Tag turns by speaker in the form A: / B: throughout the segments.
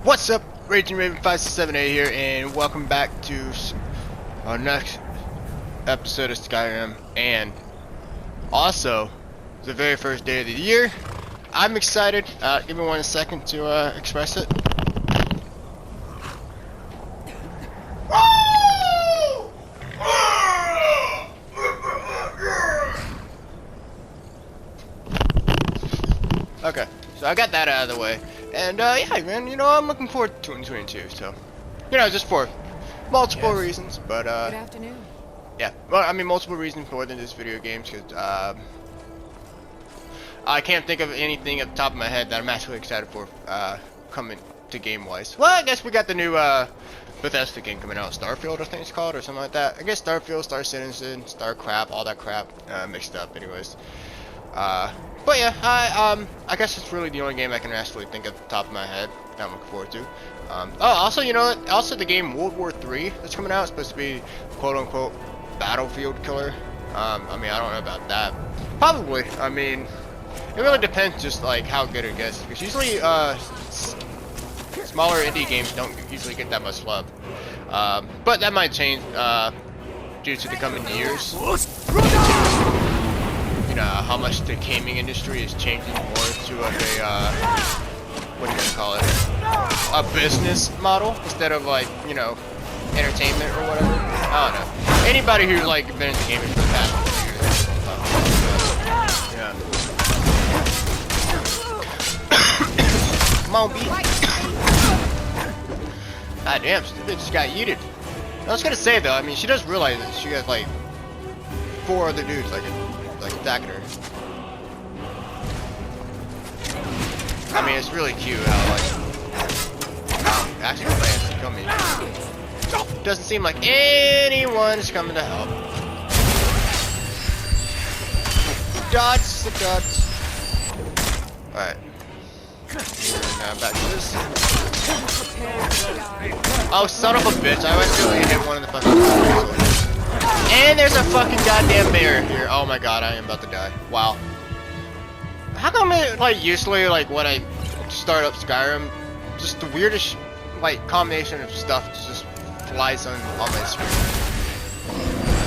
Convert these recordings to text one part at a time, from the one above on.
A: What's up, Raging Raven 578 here, and welcome back to our next episode of Skyrim. And also, the very first day of the year. I'm excited. Give me 1 second to express it. Okay, so I got that out of the way. And yeah, man, you know, I'm looking forward to 2022. So, you know, just for multiple reasons. But
B: Good afternoon.
A: yeah, well, I mean, multiple reasons more than just video games, because I can't think of anything at the top of my head that I'm actually excited for coming to game-wise. Well, I guess we got the new Bethesda game coming out, Starfield, I think it's called, or something like that. I guess Starfield, Star Citizen, Starcraft, all that crap mixed up, anyways. But yeah, I guess it's really the only game I can actually think at the top of my head that I'm looking forward to. Oh, also, you know what? Also, the game World War III that's coming out is supposed to be quote-unquote battlefield killer. I mean, I don't know about that. Probably. I mean, it really depends just like how good it gets. Because usually, smaller indie games don't usually get that much love. But that might change due to the coming years. How much the gaming industry is changing more to a what do you call it? A business model instead of like, you know, entertainment or whatever. I don't know. Anybody who's like been into gaming for the past few years. Yeah. Come on, B. God damn, this bitch just got yeeted. I was gonna say though, I mean, she does realize that she has like 4 other dudes like attacking her. I mean, it's really cute how like action plans to come in. Doesn't seem like anyone is coming to help. Dodge the dodge. Alright. Now back to this. Oh, son of a bitch! I accidentally hit one of the fucking. And there's a fucking goddamn bear here. Oh my god, I am about to die. Wow. How come it, like, usually, like, when I start up Skyrim, just the weirdest, like, combination of stuff just flies on my screen.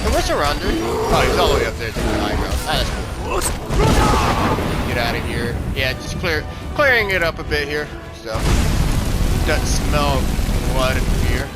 A: And what's around it? Oh, he's all the way up there to the high ground. Ah, that's cool. Get out of here. Yeah, just clearing it up a bit here. So, doesn't smell blood and fear.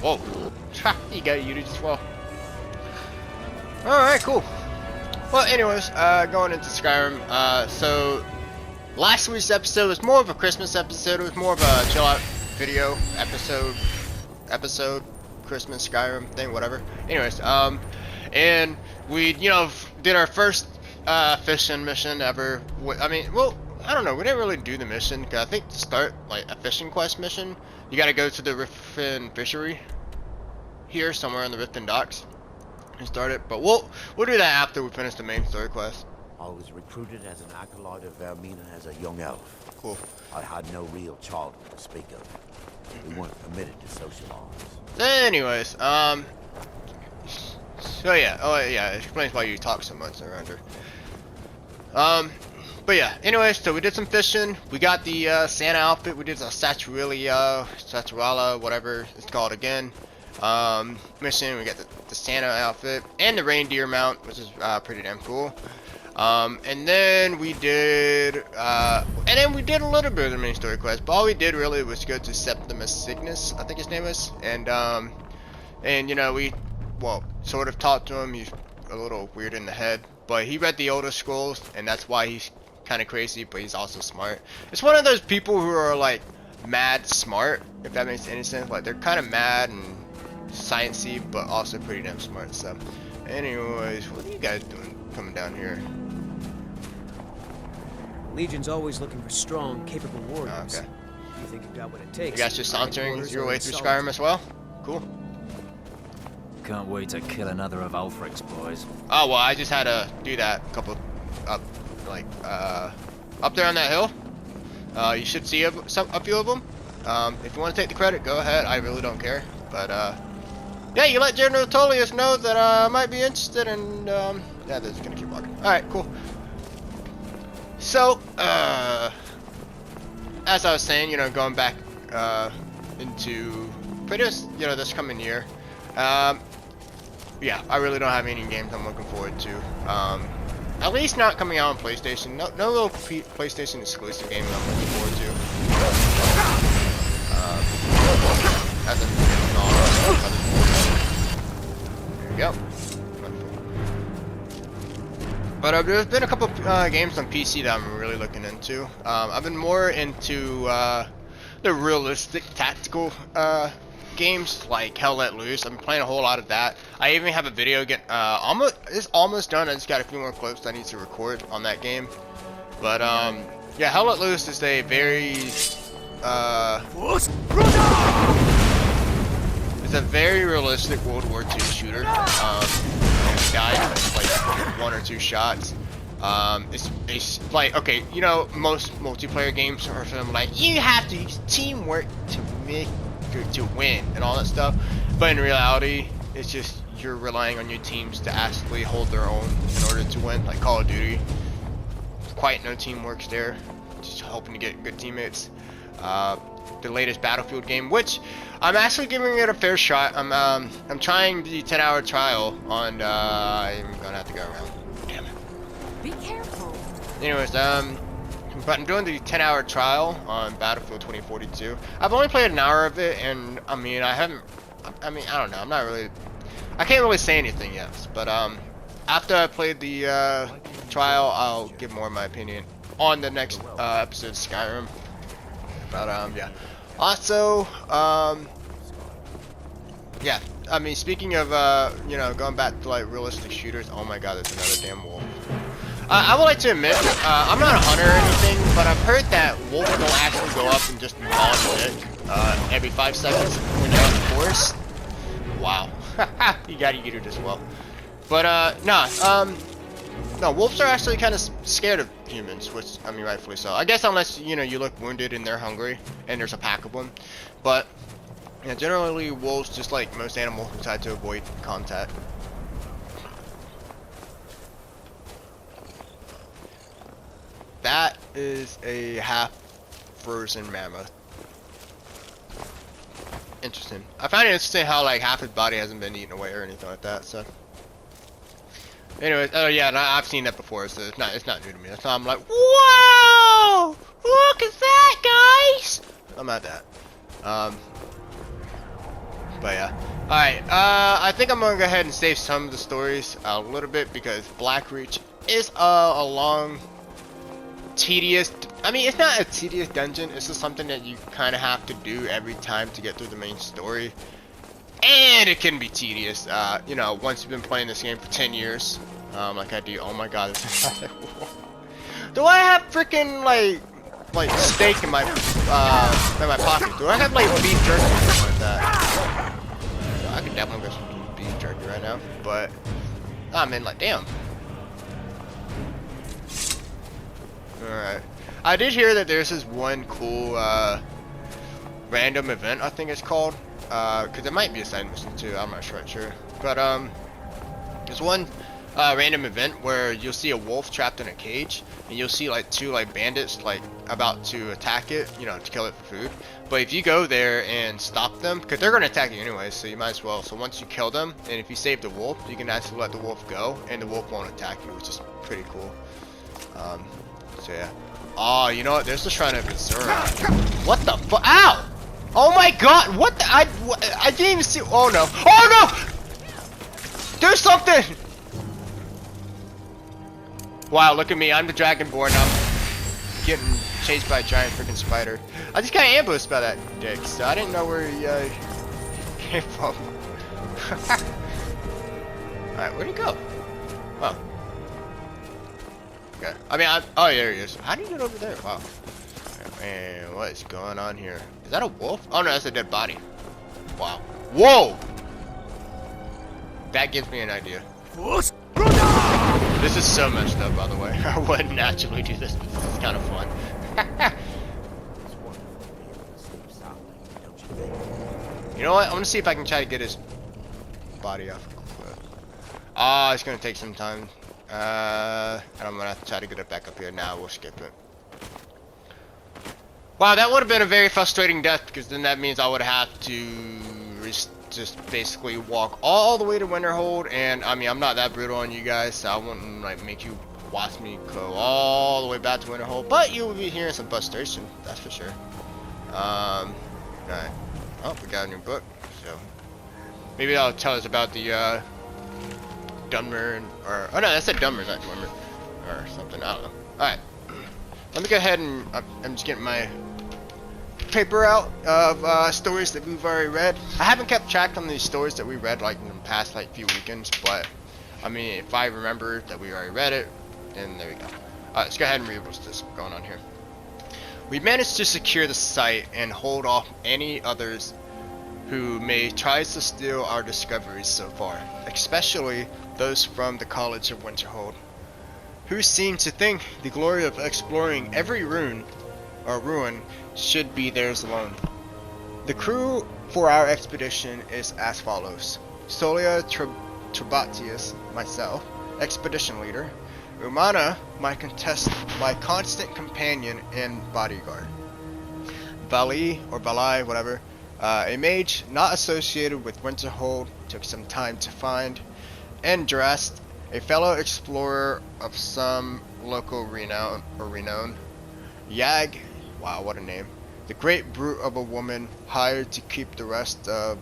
A: Whoa. He got you as well. Alright, cool. Well, anyways, going into Skyrim. So, last week's episode was more of a Christmas episode. It was more of a chill out video episode, Christmas Skyrim thing, whatever. Anyways, and we, you know, did our first fishing mission ever. I mean, well, I don't know. We didn't really do the mission because I think to start like a fishing quest mission, you got to go to the Riften fishery here somewhere on the Riften docks and start it. But we'll do that after we finish the main story quest.
C: I was recruited as an acolyte of Vermina as a young elf.
A: Cool.
C: I had no real childhood to speak of. We weren't permitted to socialize.
A: Anyways, so yeah, oh yeah, it explains why you talk so much around her. But yeah, anyways, so we did some fishing. We got the Santa outfit. We did the Saturala, whatever it's called again. Mission. We got the Santa outfit and the reindeer mount, which is pretty damn cool. And then we did a little bit of the main story quest. But all we did really was go to Septimus Cygnus, I think his name is, and you know, we sort of talked to him. He's a little weird in the head, but he read the Elder Scrolls, and that's why he's kind of crazy, but he's also smart. It's one of those people who are like mad smart, if that makes any sense. Like they're kind of mad and sciencey, but also pretty damn smart. So, anyways, what are you guys doing coming down here?
D: Legion's always looking for strong, capable warriors.
A: Okay.
D: You think you've got what it takes?
A: You guys just sauntering your way through Skyrim as well? Cool.
E: Can't wait to kill another of Ulfric's boys.
A: Oh well, I just had to do that a couple like up there on that hill. You should see a few of them. If you want to take the credit, go ahead. I really don't care. But yeah, you let General Tullius know that I might be interested, and yeah, they're just gonna keep walking. All right, cool. So as I was saying, you know, going back into pretty much, you know, this coming year. Yeah, I really don't have any games I'm looking forward to. At least not coming out on PlayStation. No little PlayStation exclusive game I'm looking forward to. As a there you go. But there's been a couple games on PC that I'm really looking into. I've been more into the realistic tactical games like Hell Let Loose. I've been playing a whole lot of that. I even have a video it's almost done. I just got a few more clips I need to record on that game. But yeah, Hell Let Loose is a very it's a very realistic World War II shooter. Died in like 1 or 2 shots. It's like, okay, you know, most multiplayer games are from like you have to use teamwork to win and all that stuff, but in reality it's just you're relying on your teams to actually hold their own in order to win. Like Call of Duty, quite no teamwork there, just hoping to get good teammates. The latest Battlefield game, which I'm actually giving it a fair shot. I'm trying the 10-hour trial on I'm gonna have to go around, damn it,
B: Be careful.
A: anyways, but I'm doing the 10-hour trial on Battlefield 2042. I've only played an hour of it, and I mean, I don't know, I can't really say anything yet, but after I played the trial, I'll give more of my opinion on the next episode of Skyrim. But yeah, also yeah, I mean, speaking of you know, going back to like realistic shooters, oh my god, there's another damn wolf. I would like to admit, I'm not a hunter or anything, but I've heard that wolves don't actually go up and just gnaw on your dick every 5 seconds when you're out in the forest. Wow. You gotta get it as well. But no, wolves are actually kind of scared of humans, which, I mean, rightfully so. I guess unless, you know, you look wounded and they're hungry and there's a pack of them. But yeah, generally wolves, just like most animals, decide to avoid contact. That is a half frozen mammoth. Interesting. I find it interesting how like half his body hasn't been eaten away or anything like that. So, anyways, oh yeah, and I've seen that before, so it's not new to me. That's why I'm like, whoa, look at that, guys. I'm at that. But yeah. All right. I think I'm gonna go ahead and save some of the stories a little bit because Blackreach is a long, tedious. I mean, it's not a tedious dungeon. It's just something that you kind of have to do every time to get through the main story, and it can be tedious. You know, once you've been playing this game for 10 years, like I do. Oh my God, do I have freaking like steak in my pocket? Do I have like beef jerky or something like that? So I could definitely get some beef jerky right now, but I mean, like, damn. Alright. I did hear that there's this one cool random event, I think it's called. Cause it might be a side mission too, I'm not sure. But there's one random event where you'll see a wolf trapped in a cage, and you'll see like 2 like bandits like about to attack it, you know, to kill it for food. But if you go there and stop them, because they're gonna attack you anyway, so you might as well. So once you kill them, and if you save the wolf, you can actually let the wolf go, and the wolf won't attack you, which is pretty cool. So yeah. Oh, you know what? There's the Shrine of Azura. What the fuck? Ow! Oh my God! What the? I didn't even see. Oh no! Oh no! Do something! Wow, look at me. I'm the Dragonborn. I'm getting chased by a giant freaking spider. I just got ambushed by that dick, so I didn't know where he came from. Alright, where'd he go? Oh. Okay. I mean, oh, there he is. How did you get over there? Wow. Man, what is going on here? Is that a wolf? Oh no, that's a dead body. Wow. Whoa! That gives me an idea. This is so messed up, by the way. I wouldn't naturally do this, but this is kind of fun.
C: It's wonderful to be able to sleep soundly, don't you think?
A: You know what? I'm gonna see if I can try to get his body off. Ah, it's gonna take some time. And I'm gonna have to try to get it back up here. Now we'll skip it. Wow, that would have been a very frustrating death, because then that means I would have to just basically walk all the way to Winterhold, and I mean, I'm not that brutal on you guys, so I wouldn't like make you watch me go all the way back to Winterhold, but you will be hearing some frustration, that's for sure. Alright. Oh, we got a new book, so maybe that'll tell us about the Dunmer, or oh no, that said Dunmer, not Dunmer, or something. I don't know. All right, let me go ahead and I'm just getting my paper out of stories that we've already read. I haven't kept track on these stories that we read like in the past like few weekends, but I mean, if I remember that we already read it, then there we go. All right, let's go ahead and read what's this going on here. We managed to secure the site and hold off any others who may try to steal our discoveries so far, especially those from the College of Winterhold, who seem to think the glory of exploring every ruin should be theirs alone. The crew for our expedition is as follows: Solia Trebatius, myself, expedition leader; Umana, my constant companion and bodyguard; Vali, or Valai, whatever, a mage not associated with Winterhold, took some time to find; and Drast, a fellow explorer of some local renown. Yag, wow, what a name, the great brute of a woman hired to keep the rest of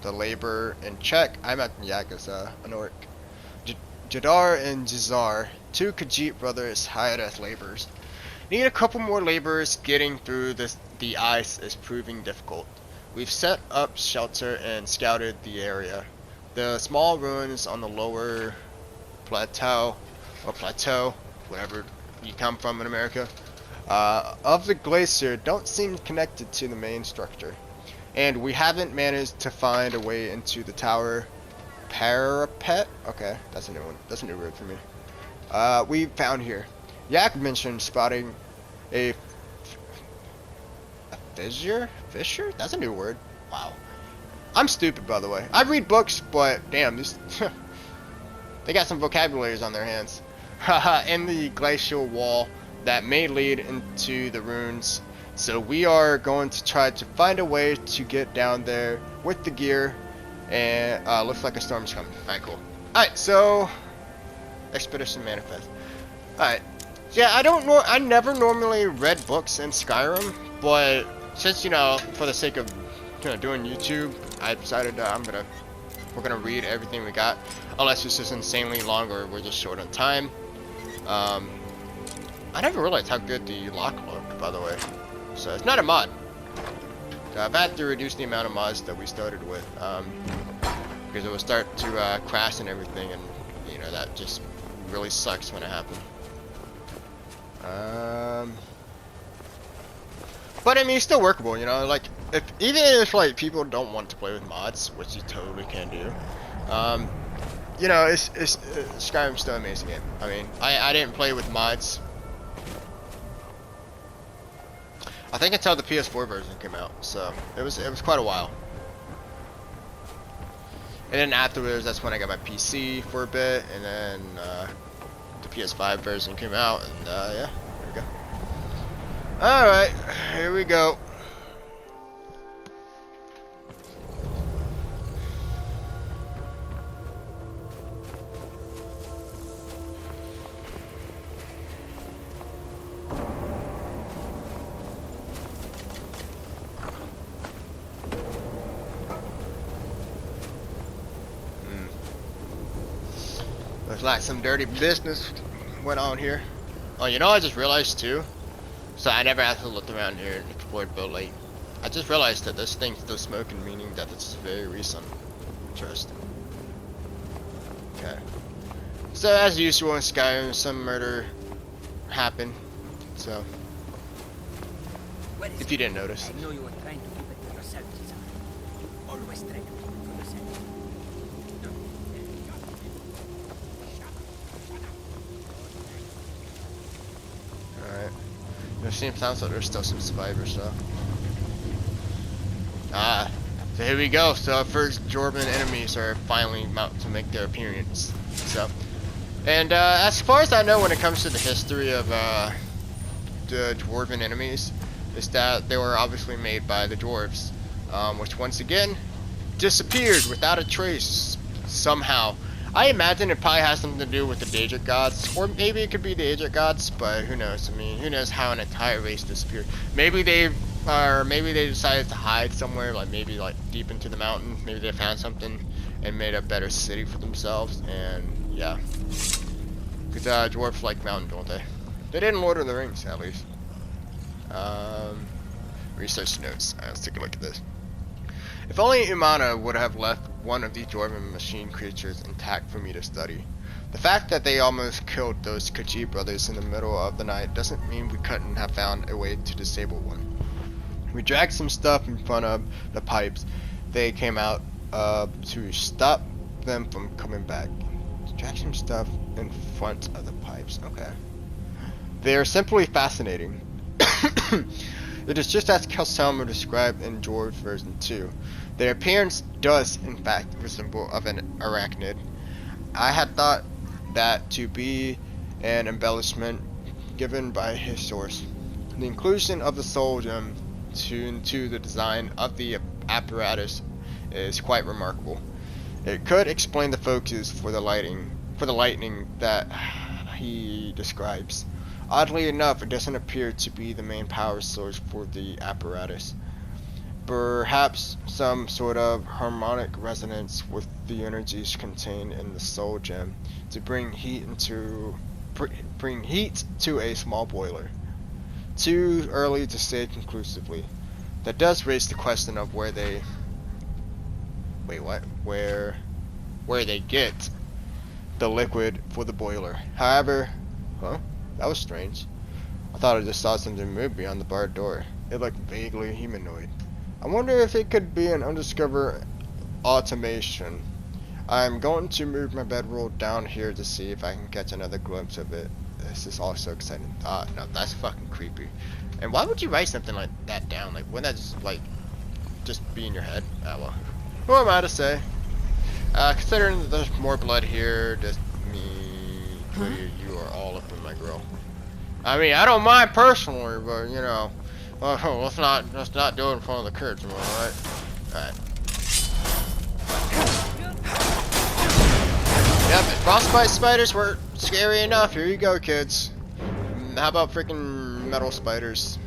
A: the labor in check. I imagine Yag is an orc. Jadar and Jizar, two Khajiit brothers hired as laborers. Need a couple more laborers. Getting through the ice is proving difficult. We've set up shelter and scouted the area. The small ruins on the lower plateau, whatever you come from in America, of the glacier don't seem connected to the main structure. And we haven't managed to find a way into the tower parapet. Okay, that's a new one. That's a new word for me. We found here. Yak mentioned spotting a fissure? That's a new word. Wow. I'm stupid, by the way. I read books, but damn, these they got some vocabularies on their hands. Haha, in the glacial wall that may lead into the ruins. So we are going to try to find a way to get down there with the gear, and looks like a storm's coming. Alright, cool. Alright, so expedition manifest. Alright. Yeah, I never normally read books in Skyrim, but since, you know, for the sake of, you know, doing YouTube, I decided we're gonna read everything we got, unless it's just insanely long or we're just short on time. I never realized how good the lock looked, by the way. So it's not a mod. So I've had to reduce the amount of mods that we started with, because it will start to crash and everything, and you know that just really sucks when it happens. But I mean, it's still workable, you know. Like, even if like people don't want to play with mods, which you totally can do, you know, it's Skyrim's still an amazing game. I mean, I didn't play with mods. I think until the PS4 version came out, so it was quite a while. And then afterwards, that's when I got my PC for a bit, and then the PS5 version came out, and yeah, there we go. All right, here we go. Looks like some dirty business went on here. Oh, you know, I just realized too. So I never have to look around here and explore Boat Lake. I just realized that this thing's still smoking, meaning that it's very recent. Interesting. Okay. So as usual in Skyrim, some murder happened. So, if you didn't notice.
B: I know you were trying to keep it to yourself, Cesar. Always try to keep it to yourself.
A: It sounds like there's still some survivors, so. So here we go. So our first Dwarven enemies are finally about to make their appearance. So, and as far as I know, when it comes to the history of the Dwarven enemies, is that they were obviously made by the dwarves, which once again disappeared without a trace somehow. I imagine it probably has something to do with the Daedric gods, or maybe it could be the Daedric gods, but who knows? I mean, who knows how an entire race disappeared? Maybe they decided to hide somewhere, like maybe like deep into the mountain. Maybe they found something and made a better city for themselves. And yeah, because dwarves like mountain, don't they? They did in Lord of the Rings, at least. Research notes. Let's take a look at this. If only Umana would have left one of these Dwarven machine creatures intact for me to study. The fact that they almost killed those Khajiit brothers in the middle of the night doesn't mean we couldn't have found a way to disable one. We dragged some stuff in front of the pipes. They came out to stop them from coming back. Drag some stuff in front of the pipes. Okay. They are simply fascinating. It is just as Kelselmer described in Dwarves version 2. Their appearance does, in fact, resemble of an arachnid. I had thought that to be an embellishment given by his source. The inclusion of the soul gem into the design of the apparatus is quite remarkable. It could explain the focus for the lightning that he describes. Oddly enough, it doesn't appear to be the main power source for the apparatus. Perhaps some sort of harmonic resonance with the energies contained in the soul gem to bring heat to a small boiler. Too early to say conclusively. That does raise the question of where they get the liquid for the boiler. However, that was strange. I thought I just saw something move beyond the barred door. It looked vaguely humanoid. I wonder if it could be an undiscovered automation. I'm going to move my bedroll down here to see if I can catch another glimpse of it. This is all so exciting. No, that's fucking creepy. And why would you write something like that down? Like, wouldn't that just be in your head? Well, who am I to say? Considering that there's more blood here, just me, you are all up in my grill. I mean, I don't mind personally, but you know, let's not do it in front of the kids, am I right? Alright. Yep, if frostbite spiders were scary enough, here you go, kids. How about freaking metal spiders?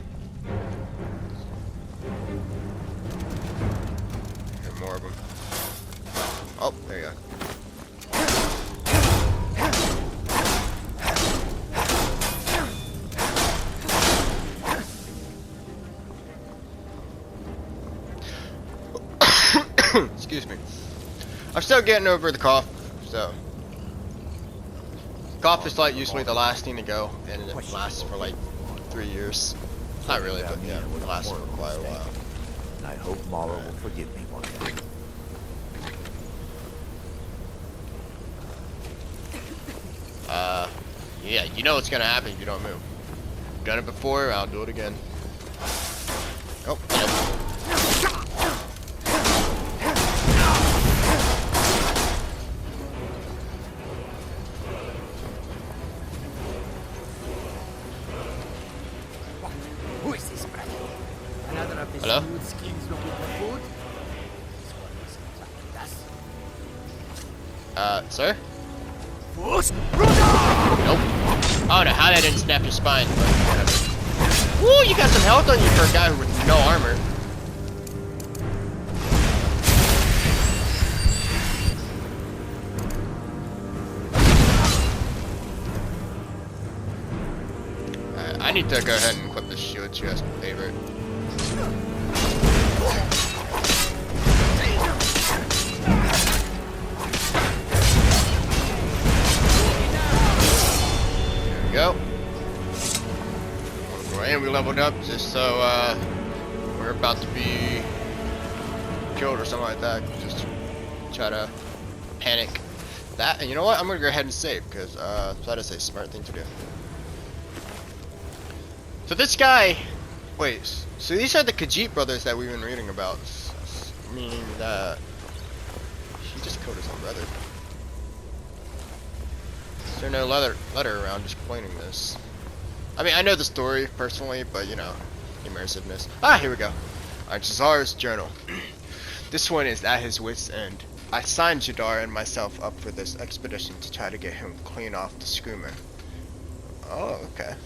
A: Here, more of them. Oh, there you go. Excuse me. I'm still getting over the cough, so. Cough is like usually the last thing to go, and it lasts for like 3 years. Not really, but yeah, it lasts for quite a while.
C: And I hope Mara will forgive me one day.
A: Yeah, you know what's gonna happen if you don't move. Done it before, I'll do it again. Oh,
B: Who is this, brother? Another of these
A: Hello?
B: smooth skins looking for food? This one is exactly das.
A: Sir?
B: Fuss!
A: Nope. Oh, no, how that didn't snap your spine. But whatever. Woo, you got some health on you for a guy with no armor. I need to go ahead and equip the shield too as my favorite. There we go. And we leveled up just so we're about to be killed or something like that. Just try to panic that. And you know what? I'm gonna go ahead and save because that is a smart thing to do. So this guy, wait, so these are the Khajiit brothers that we've been reading about. Meaning that he just killed his own brother. Is there no letter around explaining this? I mean, I know the story personally, but you know, immersiveness. Ah, here we go. Alright, Cesar's journal. This one is at his wit's end. I signed Jadar and myself up for this expedition to try to get him clean off the schooner. Oh, okay.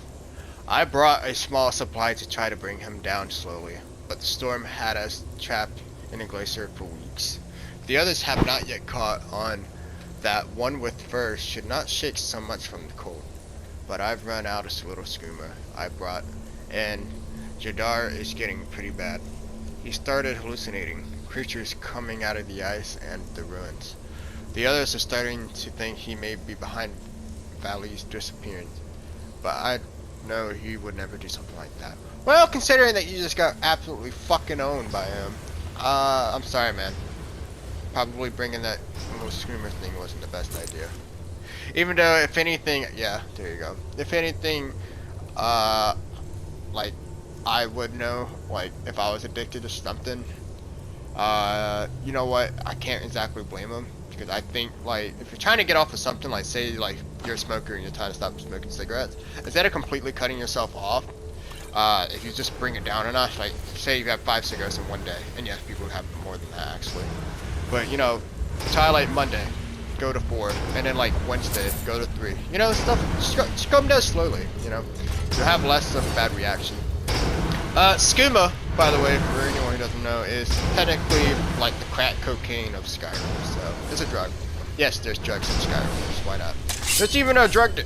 A: I brought a small supply to try to bring him down slowly, but the storm had us trapped in a glacier for weeks. The others have not yet caught on that one with fur should not shake so much from the cold. But I've run out of little schooner I brought, and Jadar is getting pretty bad. He started hallucinating, creatures coming out of the ice and the ruins. The others are starting to think he may be behind Valley's disappearance, but I know he would never do something like that. Well, considering that you just got absolutely fucking owned by him, I'm sorry, man. Probably bringing that little screamer thing wasn't the best idea. Even though, if anything, yeah, there you go. If anything, like, I would know, like, if I was addicted to something, you know what, I can't exactly blame him, because I think, like, if you're trying to get off of something, like, say, like, you're a smoker and you're trying to stop smoking cigarettes, instead of completely cutting yourself off, if you just bring it down a notch, like, say you have 5 cigarettes in one day, and yes, people have more than that, actually, but, you know, try, like, Monday, go to 4, and then, like, Wednesday, go to 3, you know, stuff, just come down slowly, you know, you'll have less of a bad reaction. Skooma, by the way, for anyone who doesn't know, is technically like the crack cocaine of Skyrim, so it's a drug. Yes, there's drugs in Skyrim, so why not? There's even a drug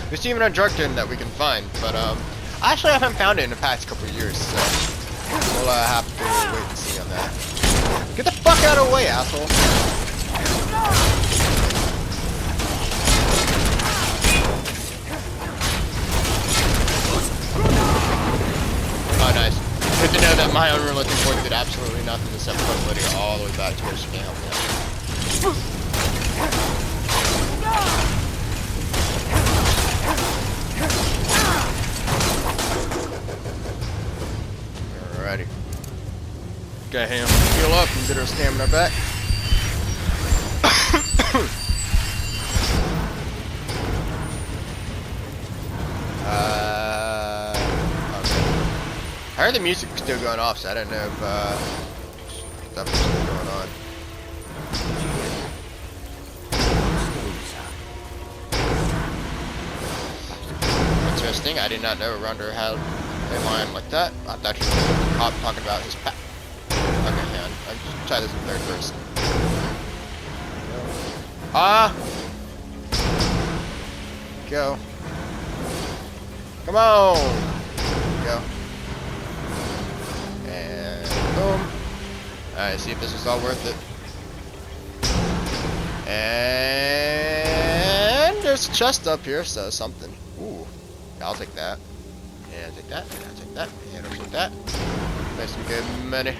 A: there's even a drug den that we can find, but I actually haven't found it in the past couple of years, so we'll have to wait and see on that. Get the fuck out of the way, asshole! Oh, nice. Good to know that my unrelenting point did absolutely nothing except put Lydia all the way back to where she can't help me out. Alrighty. Okay, hang on. Heal up and get her stamina back. I heard the music was still going off, so I don't know if stuff was still going on. Interesting, I did not know Rounder had a line like that. I thought he was the cop talking about his pack. Okay, man, I'll just try this in third person. Go. Come on! Go. Boom. Alright, see if this is all worth it. And there's a chest up here, so something. Ooh. I'll take that. And I'll take that. And I'll take that. And I'll take that. Make some good money.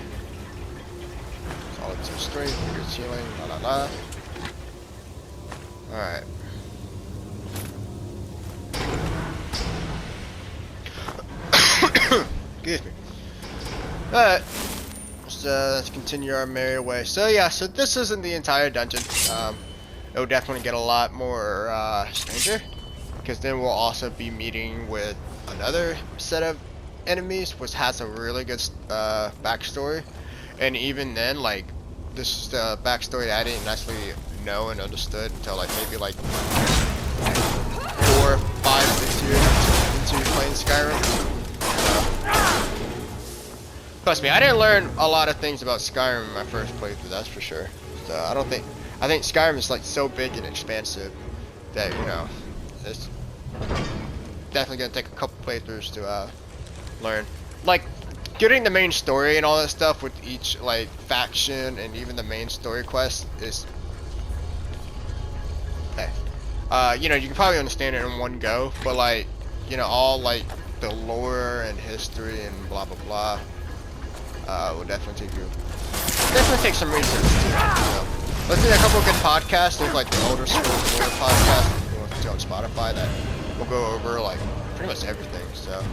A: Solid 2 strength, bigger healing, la la la. Alright. Excuse me. Alright. Let's continue our merry way. So yeah, so this isn't the entire dungeon. It'll definitely get a lot more stranger, because then we'll also be meeting with another set of enemies, which has a really good backstory. And even then, like, this is the backstory that I didn't actually know and understood until like maybe like 4, 5, 6 years into playing Skyrim. Trust me, I didn't learn a lot of things about Skyrim in my first playthrough, that's for sure. So I think Skyrim is like so big and expansive that, you know, it's definitely gonna take a couple playthroughs to learn. Like, getting the main story and all that stuff with each like faction and even the main story quest is, hey, you know, you can probably understand it in one go, but like, you know, all like the lore and history and blah blah blah. Will definitely take some research too. So, let's do a couple of good podcasts. There's like the Older Scrolls Lore podcast on Spotify that will go over like pretty pretty much everything. So,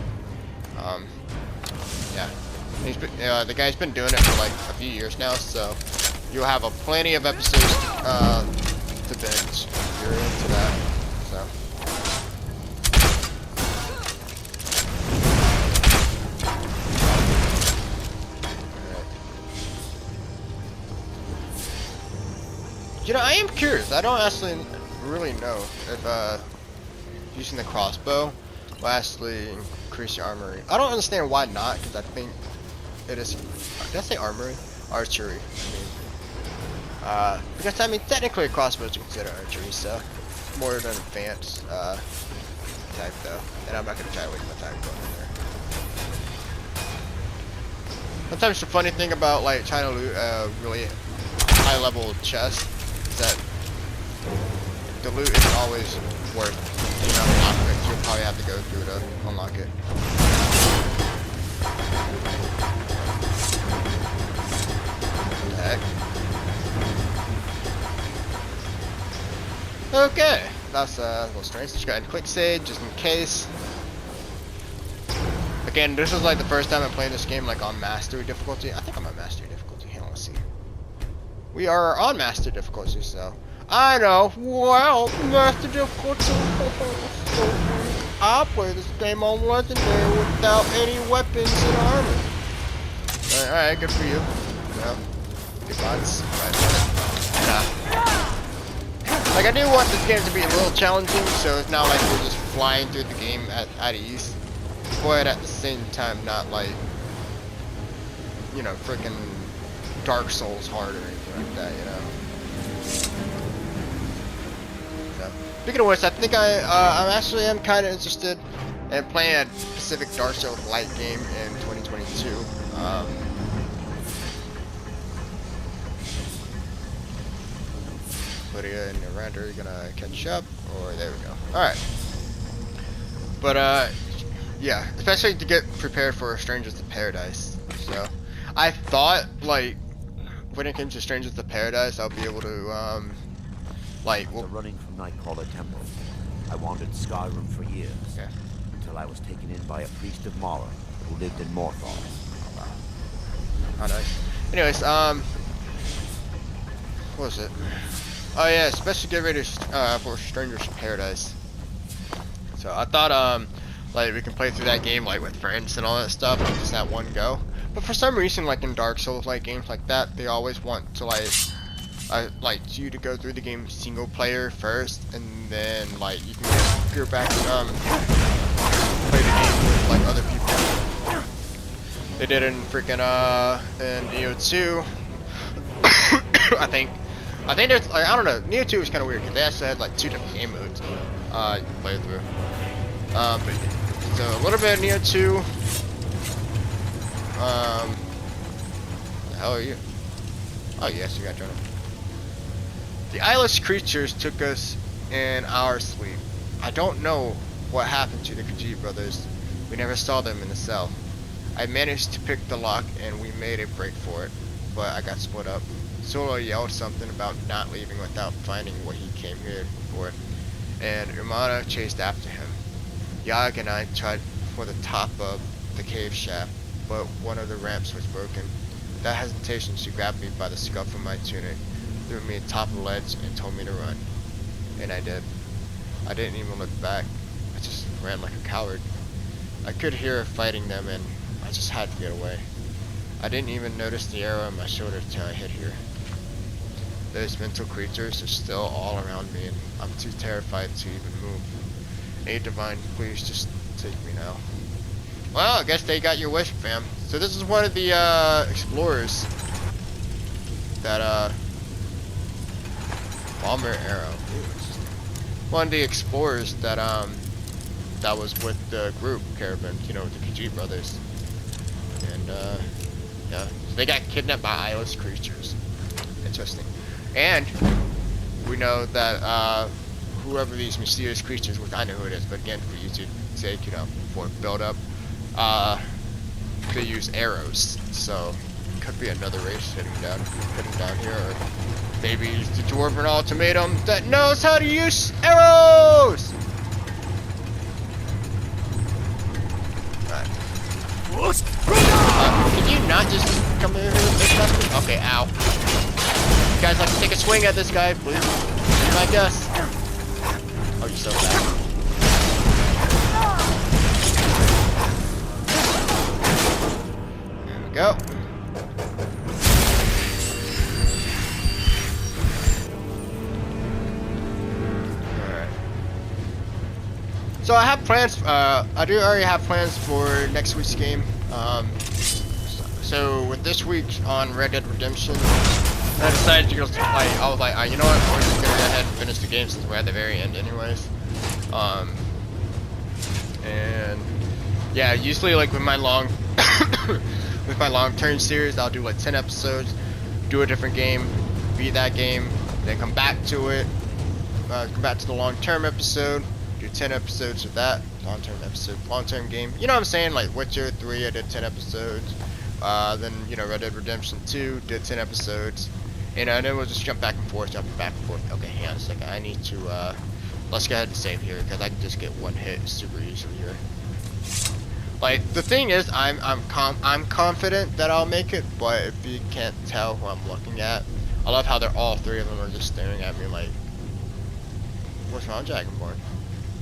A: yeah, the guy's been doing it for like a few years now, so you'll have plenty of episodes to binge if you're into that. So. You know, I am curious. I don't actually really know if using the crossbow will actually increase your armory. I don't understand why not, because I think it is. Did I say armory? Archery. Because I mean, technically a crossbow is considered archery, so more than advanced type though. And I'm not gonna try to waste my time going in there. Sometimes the funny thing about like trying to loot really high level chest is that the loot isn't always worth, you know, unlock it. You'll probably have to go through to unlock it. What the heck? Okay, that's a little strange. Just go ahead and quick save just in case. Again, this is like the first time I'm playing this game like on mastery difficulty. I think I'm on mastery difficulty. Hang on, let's see. We are on master difficulty, so I know. Well, master difficulty. I play this game on legendary without any weapons and armor. Alright, good for you. Yeah. Good vibes. Like, I do want this game to be a little challenging, so it's not like we're just flying through the game at ease. But at the same time, not like, you know, freaking Dark Souls hard or anything like that, you know. So, speaking of which, I think I'm kind of interested in playing a specific Dark Souls light game in 2022. Lydia and Miranda are gonna catch up, or there we go. Alright. But, yeah, especially to get prepared for Strangers of Paradise. So, I thought, like, when it came to Strangers of Paradise, I'll be able to, like,
C: After running from Nightcrawler Temple, I wandered Skyrim for years,
A: okay.
C: until I was taken in by a priest of Mara who lived in Morthal.
A: Oh, nice. Anyways, what was it? Oh yeah, especially get ready for Strangers of Paradise. So I thought, like we can play through that game like with friends and all that stuff, just that one go. But for some reason, like in Dark Souls like games like that, they always want to like you to go through the game single player first, and then like you can go back and play the game with like other people. They did it in freaking in Neo 2. I think there's like, I don't know, Neo 2 was kind of weird because they actually had like 2 different game modes you can play through. But so a little bit of Neo 2. The hell are you? Oh yes, you got Jonah. The eyeless creatures took us in our sleep. I don't know what happened to the Khajiit brothers. We never saw them in the cell. I managed to pick the lock and we made a break for it, but I got split up. Solo yelled something about not leaving without finding what he came here for, and Umana chased after him. Yag and I tried for the top of the cave shaft, but one of the ramps was broken. Without hesitation, she grabbed me by the scuff of my tunic, threw me atop the ledge, and told me to run. And I did. I didn't even look back. I just ran like a coward. I could hear her fighting them, and I just had to get away. I didn't even notice the arrow on my shoulder till I hit here. Those mental creatures are still all around me, and I'm too terrified to even move. Aid Divine, please just take me now. Well, I guess they got your wish, fam. So this is one of the explorers that bomber arrow. One of the explorers that that was with the group caravan, you know, the Khajiit brothers. And yeah, so they got kidnapped by eyeless creatures. Interesting. And we know that whoever these mysterious creatures, which I know who it is, but again, for YouTube's sake, you know, for build up, they use arrows. So could be another race hitting down here, or maybe it's the Dwarven ultimatum that knows how to use arrows. Can you not just come over here and make that? Okay, ow. You guys like to take a swing at this guy, please? I guess. Oh, you're so bad. There we go. So I have plans. I do already have plans for next week's game. So with this week on Red Dead Redemption, I decided to go. I was like, you know what? We're just gonna go ahead and finish the game since we're at the very end, anyways. And yeah, usually like with my long, with my long-term series, I'll do like 10 episodes, do a different game, beat that game, then come back to it, come back to the long-term episode. Do 10 episodes of that long-term episode, long-term game. You know what I'm saying? Like Witcher 3, I did 10 episodes. Then you know Red Dead Redemption 2 did 10 episodes. And then we'll just jump back and forth, jumping back and forth. Okay, hang on a second. I need to let's go ahead and save here because I can just get one hit super easily here. Like the thing is, I'm confident that I'll make it, but if you can't tell who I'm looking at, I love how they're all three of them are just staring at me like, what's wrong, Dragonborn?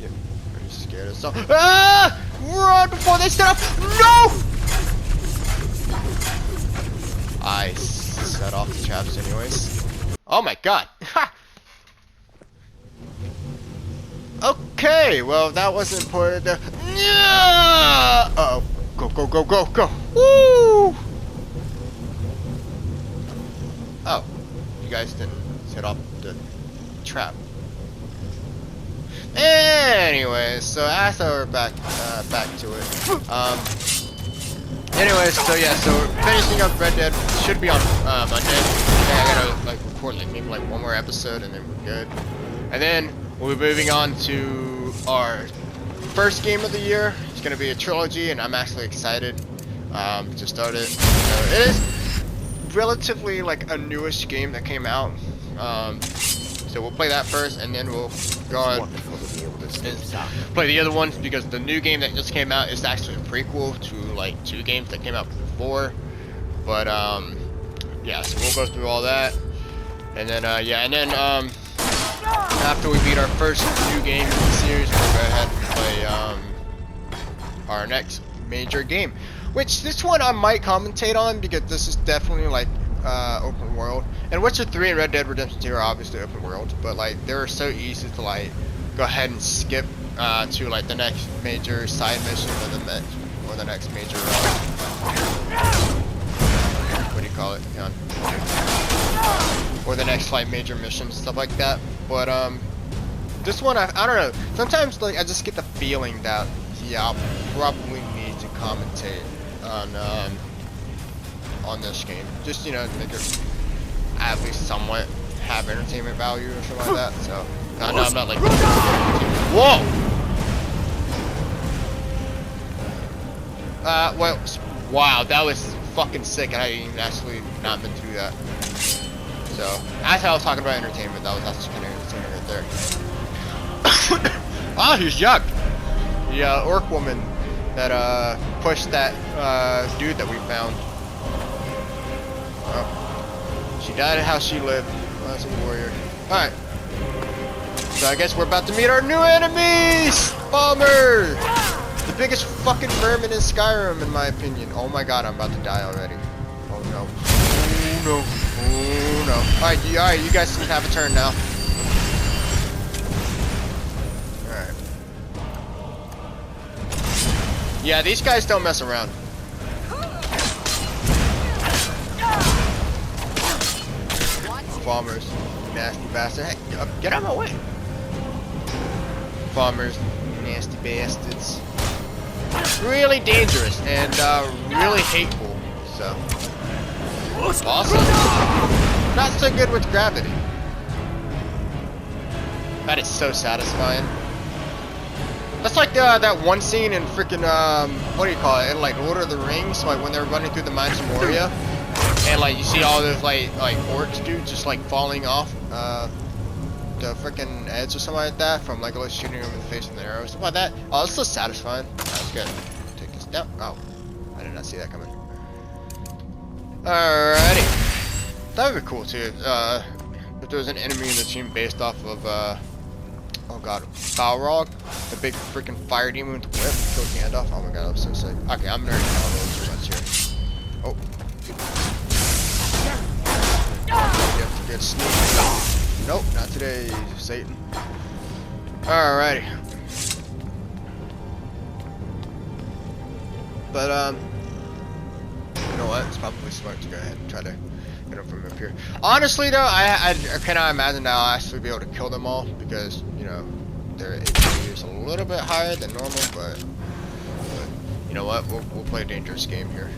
A: Are you scared of something? Ah! Run before they set up! No! I set off the traps anyways. Oh my god! Ha! Okay, well that wasn't important. Yeah! Uh-oh. Go, go, go, go, go! Woo! Oh. You guys didn't set off the trap. Anyways, so after we're back to it. Anyways, so yeah, so we're finishing up Red Dead. Should be on Monday. Yeah, I gotta like record like maybe like one more episode and then we're good. And then we'll be moving on to our first game of the year. It's gonna be a trilogy, and I'm actually excited to start it. So it is relatively like a newish game that came out. So we'll play that first, and then we'll go on and play the other ones, because the new game that just came out is actually a prequel to like 2 games that came out before. But yeah, so we'll go through all that, and then yeah, and then after we beat our first new game in the series, we'll go ahead and play our next major game, which this one I might commentate on because this is definitely like open world. And Witcher 3 and Red Dead Redemption 2 are obviously open world, but like they're so easy to like go ahead and skip to like the next major side mission or the next major what do you call it? Or the next like major mission, stuff like that. But this one I don't know. Sometimes like I just get the feeling that yeah, I'll probably need to commentate on this game, just you know, to make it at least somewhat have entertainment value or something like that. So no, I'm not like whoa. Well, wow, that was fucking sick, and I didn't even actually not meant to do that. So as I was talking about entertainment, that was actually kind of entertaining right there. Ah, he's yuck. The orc woman that pushed that dude that we found. She died how she lived. That's a warrior. Alright. So I guess we're about to meet our new enemies! Bomber! The biggest fucking vermin in Skyrim, in my opinion. Oh my god, I'm about to die already. Oh no. Oh no. Oh no. Alright, you guys can have a turn now. Alright. Yeah, these guys don't mess around. Farmers, nasty bastard. Hey, get out of my way. Farmers, nasty bastards. Really dangerous and really hateful. So awesome. Not so good with gravity. That is so satisfying. That's like that one scene in freaking what do you call it? In like Lord of the Rings, like when they're running through the mines of Moria. And like you see all those like orcs dude just like falling off the freaking edge or something like that from like shooting him in the face with an arrow, something like that. Oh, it's so satisfying. That's good. Take this down. Oh, I didn't not see that coming. Alrighty. That would be cool too. If there was an enemy in the team based off of, oh god, Balrog, the big freaking fire demon with the whip, killed Gandalf. Oh my god, that was so sick. Okay, I'm nerding out a little too much here. Oh. You have to get sneak. Nope, not today, Satan. Alrighty. But, you know what? It's probably smart to go ahead and try to get them from up here. Honestly, though, I cannot imagine that I'll actually be able to kill them all because, you know, their HP is a little bit higher than normal, but you know what? We'll play a dangerous game here.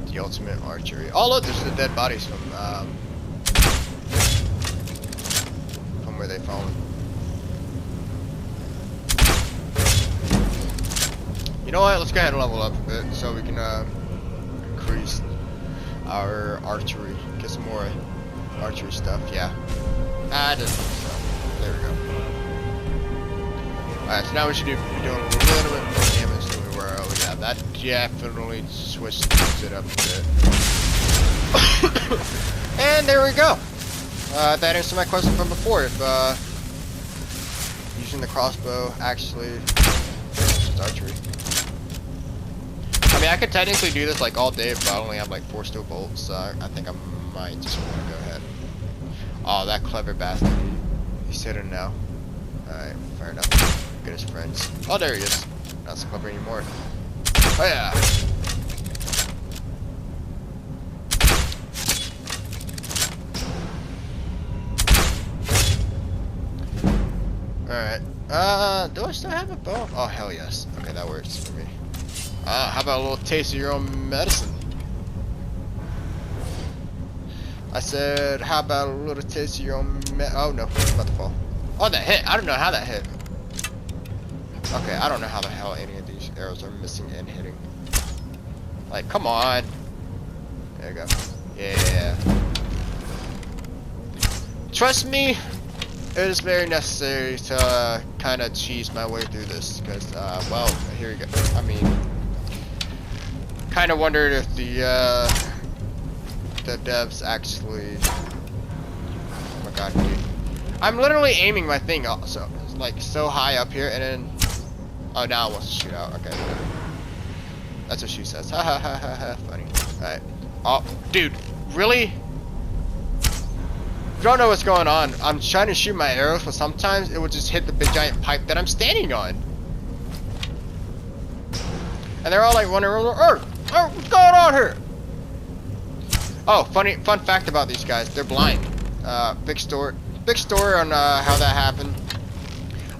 A: The ultimate archery. Oh, look, there's the dead bodies from where they fallen. You know what? Let's go ahead and level up a bit so we can increase our archery. Get some more archery stuff. Yeah. I just so. There we go. Alright, so now we should be doing a little bit more damage than we were earlier. Yeah, that definitely switched it up a bit. And there we go. That answered my question from before. If using the crossbow actually just archery. I mean, I could technically do this like all day, but I only have like 4 steel bolts, so I think I might just want to go ahead. Oh, that clever bastard. He's hidden now. Alright, fair enough. Good as friends. Oh, there he is. Not so clever anymore. Oh, yeah. Alright. Do I still have a bow? Oh, hell yes. Okay, that works for me. How about a little taste of your own medicine? I said, how about a little taste of your own oh no, it's about to fall. Oh, that hit! I don't know how that hit. Okay, I don't know how the hell any of these arrows are missing and hitting. Like, come on! There you go. Yeah. Trust me, it is very necessary to kind of cheese my way through this, because, well, here we go. I mean, kind of wondered if the devs actually. Oh my god, dude! I'm literally aiming my thing also, it's like so high up here, and then oh, now it wants to shoot out. Okay, whatever. That's what she says. Ha ha ha ha ha. Funny. All right. Oh, dude, really? You don't know what's going on. I'm trying to shoot my arrows, but sometimes it will just hit the big giant pipe that I'm standing on. And they're all like wondering, oh, what's going on here? Oh, fun fact about these guys, they're blind. Big story on how that happened.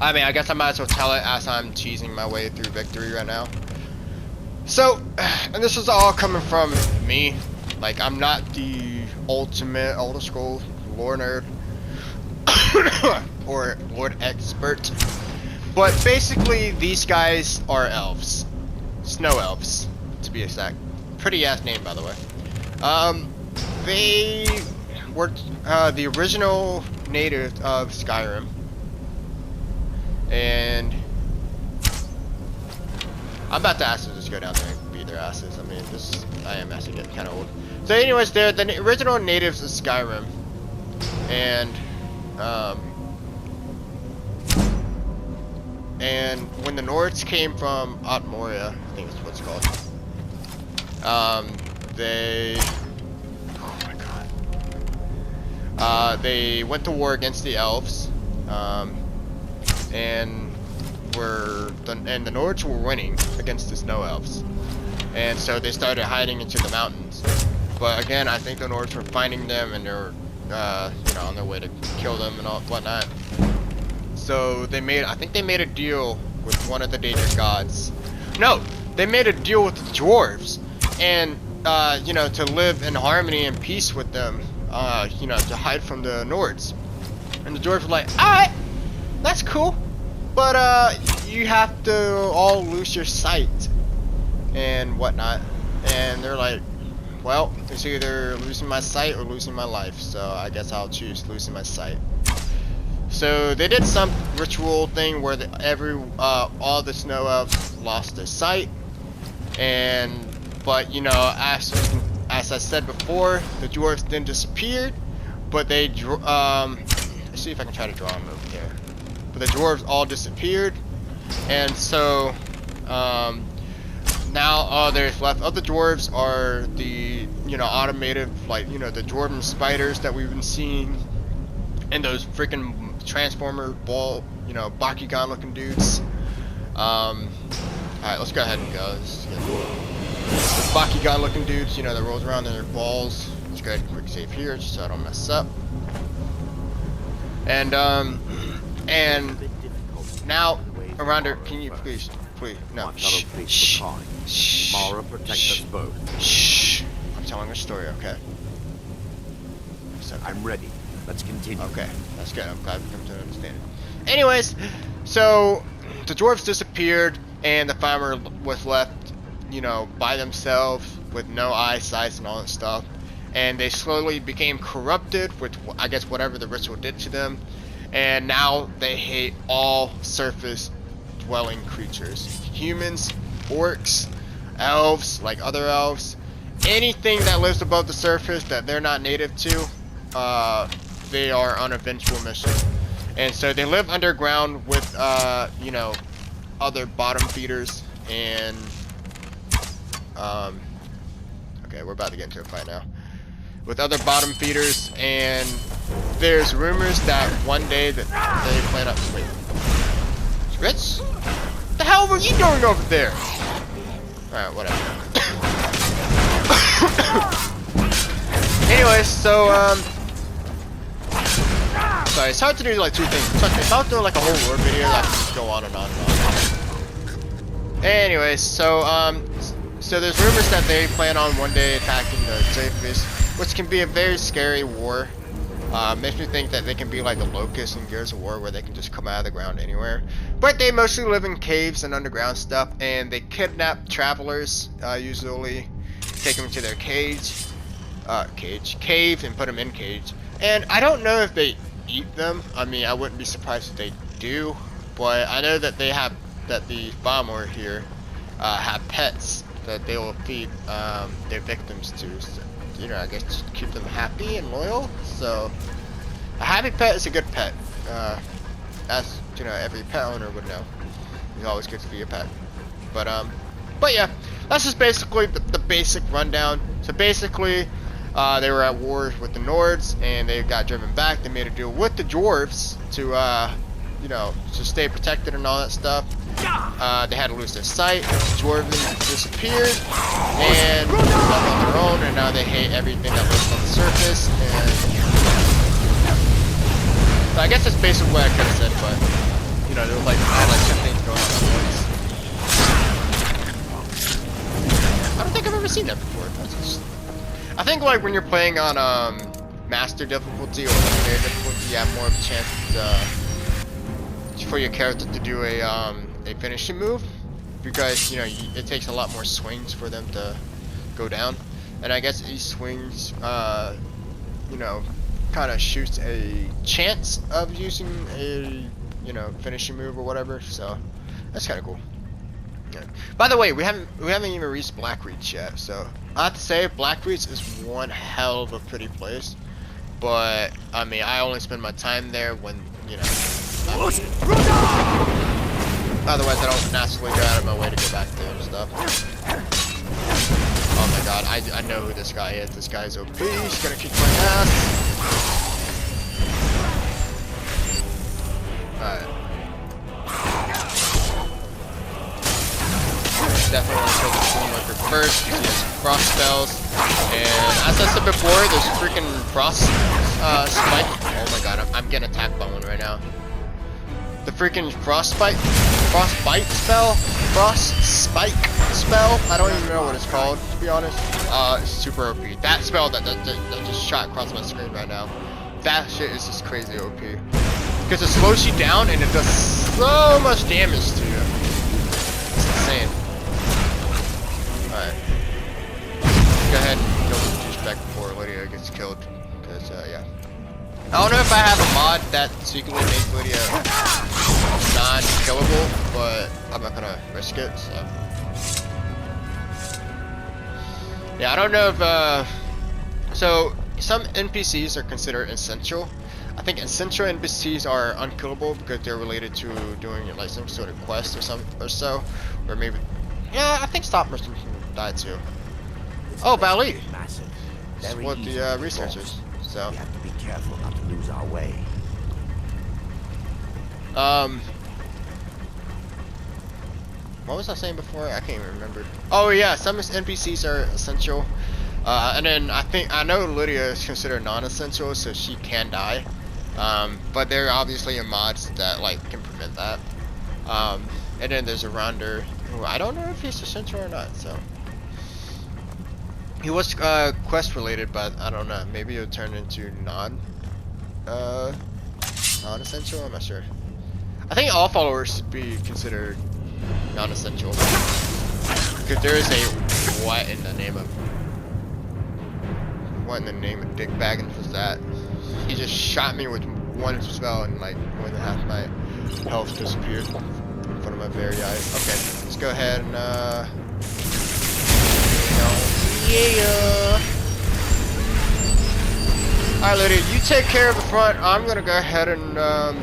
A: I mean, I guess I might as well tell it as I'm cheesing my way through victory right now. So, and this is all coming from me. Like, I'm not the ultimate Elder Scrolls lore nerd or lore expert, but basically these guys are elves, snow elves to be exact. Pretty ass name, by the way. They were the original natives of Skyrim, and I'm about to ask them to just go down there and beat their asses. I mean, I am actually getting kind of old. So anyways, they're the original natives of Skyrim, and when the Nords came from Otmoria, I think that's what it's called, they, oh my god, they went to war against the elves, and the Nords were winning against the snow elves, and so they started hiding into the mountains. But again, I think the Nords were finding them, and they were, you know, on their way to kill them and all whatnot. So I think they made a deal with one of the danger gods. No, they made a deal with the dwarves, and you know, to live in harmony and peace with them, you know, to hide from the Nords. And the dwarves were like, alright, that's cool, but you have to all lose your sight and whatnot. And they're like, well, it's either losing my sight or losing my life, so I guess I'll choose losing my sight. So they did some ritual thing where all the snow elves lost their sight, but you know, as I said before, the dwarves then disappeared, but they let's see if I can try to draw them over here. But the dwarves all disappeared, and so now all there's left of the dwarves are the, you know, automated, like, you know, the dwarven spiders that we've been seeing, and those freaking transformer ball, you know, Bakugan looking dudes. Alright, let's go ahead and go. The Bakugan looking dudes, you know, that rolls around in their balls. Let's go ahead and quick save here just so I don't mess up. And now around her, can you please, no,
C: Watch other people behind. Mara, protect us both.
A: Shh. I'm telling a story, okay? So,
C: I'm ready. Let's continue.
A: okay, that's good. I'm glad we come to understand it. Anyways, so the dwarves disappeared, and the farmer was left, you know, by themselves with no eyesight and all that stuff. And they slowly became corrupted with, I guess, whatever the ritual did to them. And now they hate all surface-dwelling creatures. Humans, orcs, elves, like other elves. Anything that lives above the surface that they're not native to, they are on a vengeful mission. And so they live underground with, you know, other bottom feeders. And, okay, we're about to get into a fight now. With other bottom feeders, and there's rumors that one day that they plan on. Wait, Rich? What the hell were you doing over there? Alright, whatever. Anyways, so sorry, it's hard to do like two things. It's hard to do like a whole lore video that can just go on and on and on. Anyways, so so there's rumors that they plan on one day attacking the safest, which can be a very scary war. Makes me think that they can be like the Locusts in Gears of War, where they can just come out of the ground anywhere. But they mostly live in caves and underground stuff, and they kidnap travelers, usually take them to their cave, and put them in cage. And I don't know if they eat them. I mean, I wouldn't be surprised if they do, but I know that the farmer here have pets that they will feed their victims to. So, you know, I guess to keep them happy and loyal. So a happy pet is a good pet. As you know, every pet owner would know. It's always good to be a pet. But yeah, that's just basically the basic rundown. So basically, they were at war with the Nords, and they got driven back. They made a deal with the dwarves to you know, to stay protected and all that stuff. They had to lose their sight. The dwarves disappeared and left on their own, and now they hate everything that lives on the surface. And so I guess that's basically what I could have said, but you know, there was like I had like 10 things going on at once. I don't think I've ever seen that before. That's just, I think like when you're playing on master difficulty or legendary difficulty, you have more of a chance for your character to do a finishing move, because you know it takes a lot more swings for them to go down, and I guess each swings you know, kind of shoots a chance of using a, you know, finishing move or whatever. So that's kind of cool. Yeah. By the way, we haven't even reached Blackreach yet, so I have to say Blackreach is one hell of a pretty place. But I mean, I only spend my time there when, you know, otherwise I don't naturally go out of my way to go back there and stuff. Oh my god, I know who this guy is. This guy's OP. He's gonna kick my ass. Alright. Definitely want to kill the Stormworker first because he has frost spells. And as I said before, there's freaking frost spike. Oh my god, I'm getting attacked by one right now. The freaking frostbite spell, I don't even know what it's called, to be honest. It's super OP. That spell that just shot across my screen right now, that shit is just crazy OP. Because it slows you down and it does so much damage to you. It's insane. Alright. Go ahead and kill the douchebag before Lydia gets killed. Because, yeah. I don't know if I have a mod that secretly makes Lydia non-killable, but but I'm not gonna risk it. So yeah, I don't know if so some NPCs are considered essential. I think essential NPCs are unkillable because they're related to doing like some sort of quest or so, or maybe yeah, I think stop motion can die too.
C: This
A: Oh,
C: place
A: Bali.
C: is massive.
A: That's
C: Very
A: what
C: easy
A: the
C: to be
A: researchers.
C: lost.
A: So
C: We have to be careful not to lose our way.
A: what was I saying before? I can't even remember. Oh yeah, some NPCs are essential. And then I know Lydia is considered non-essential, so she can die. But there obviously are mods that like can prevent that. And then there's a Ronder who I don't know if he's essential or not. So he was quest related, but I don't know. Maybe it'll turn into non-essential. I'm not sure. I think all followers should be considered non-essential because there is a what in the name of Dick Baggins was that? He just shot me with one spell and like more than half my health disappeared in front of my very eyes. Okay, let's go ahead and yeah. Alright, Lydia, you take care of the front. I'm gonna go ahead and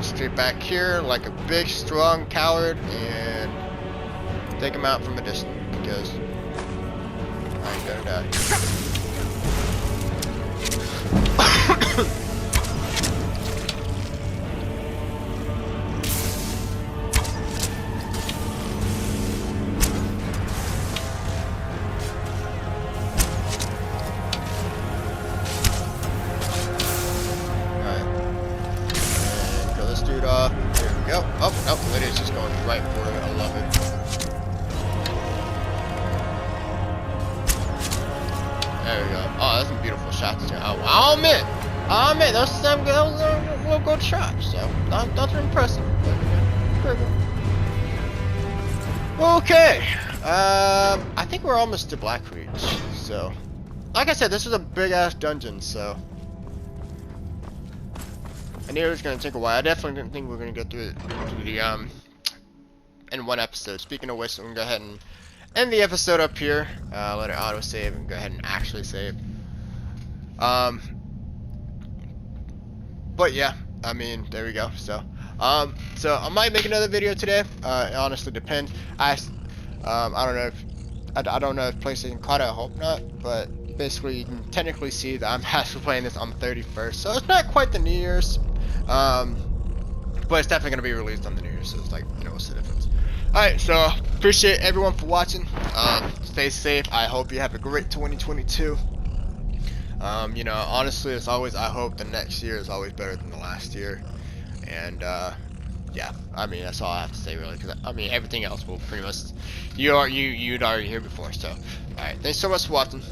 A: stay back here like a big, strong coward and take him out from a distance because I ain't gonna die. Off. Here we go. Oh, no, Lydia's just going right for it. I love it. There we go. Oh, that's some beautiful shots too. I'll admit, those some real good shots. So, that's impressive. Okay. I think we're almost to Blackreach. So, like I said, this is a big ass dungeon. So. I knew it was gonna take a while. I definitely didn't think we were gonna get through the in one episode. Speaking of which, I'm gonna go ahead and end the episode up here. Let it auto save and go ahead and actually save. But yeah, I mean, there we go. So I might make another video today. It honestly depends. I don't know if I don't know if PlayStation caught it. I hope not. But basically, you can technically see that I'm actually playing this on the 31st. So it's not quite the New Year's. But it's definitely gonna be released on the New Year, so it's like, you know, what's the difference? Alright, so appreciate everyone for watching. Stay safe. I hope you have a great 2022. You know, honestly, as always, I hope the next year is always better than the last year. And yeah, I mean, that's all I have to say really, because I mean, everything else will pretty much you'd already hear before. So, alright, thanks so much for watching.